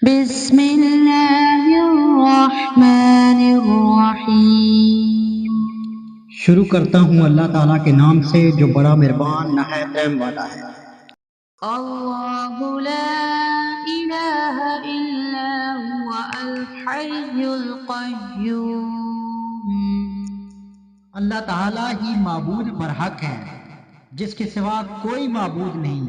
بسم اللہ الرحمن الرحیم۔ شروع کرتا ہوں اللہ تعالیٰ کے نام سے جو بڑا مہربان نہایت رحم والا ہے۔ اللہ لا الہ الا هو الحی القیوم۔ اللہ تعالیٰ ہی معبود برحق ہے جس کے سوا کوئی معبود نہیں،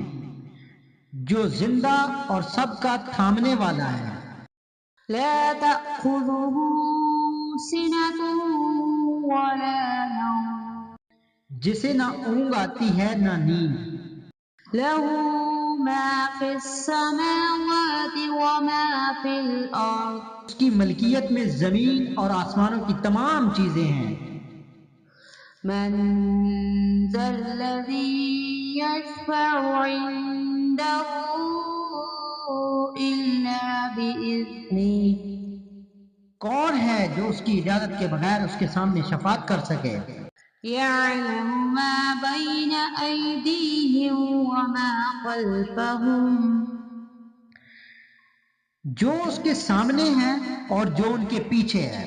جو زندہ اور سب کا تھامنے والا ہے۔ لا تأخذه سنة ولا نوم، جسے نہ اونگ آتی ہے نہ نیند۔ له ما في السماوات وما في الأرض، اس کی ملکیت میں زمین اور آسمانوں کی تمام چیزیں ہیں۔ من ذا الذي يشفع عنده إلا بإذنه، کون ہے جو اس کی اجازت کے بغیر اس کے سامنے شفاعت کر سکے؟ يعلم ما بين أيديهم وما خلفهم، جو اس کے سامنے ہے اور جو ان کے پیچھے ہے۔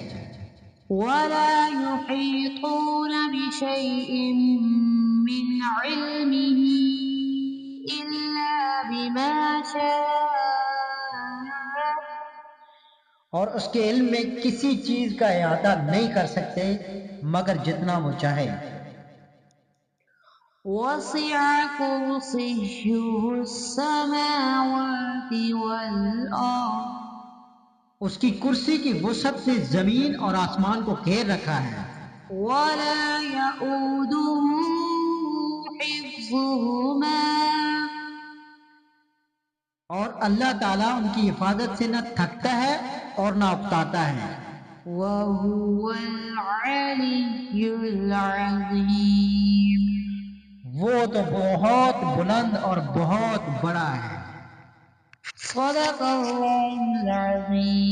ولا يحيطون بشيء من علمه إلا بما شاء، اور اس کے علم میں کسی چیز کا احاطہ نہیں کر سکتے مگر جتنا وہ چاہے۔ وسع كرسيه السماوات والأرض، اس کی کرسی کی وسعت سے زمین اور آسمان کو گھیر رکھا ہے۔ ولا يؤوده حفظهما، اور اللہ تعالیٰ ان کی حفاظت سے نہ تھکتا ہے اور نہ اکتاتا ہے۔ وهو العلي العظيم۔ وہ تو بہت بلند اور بہت بڑا ہے۔ صدق اللہ العظیم۔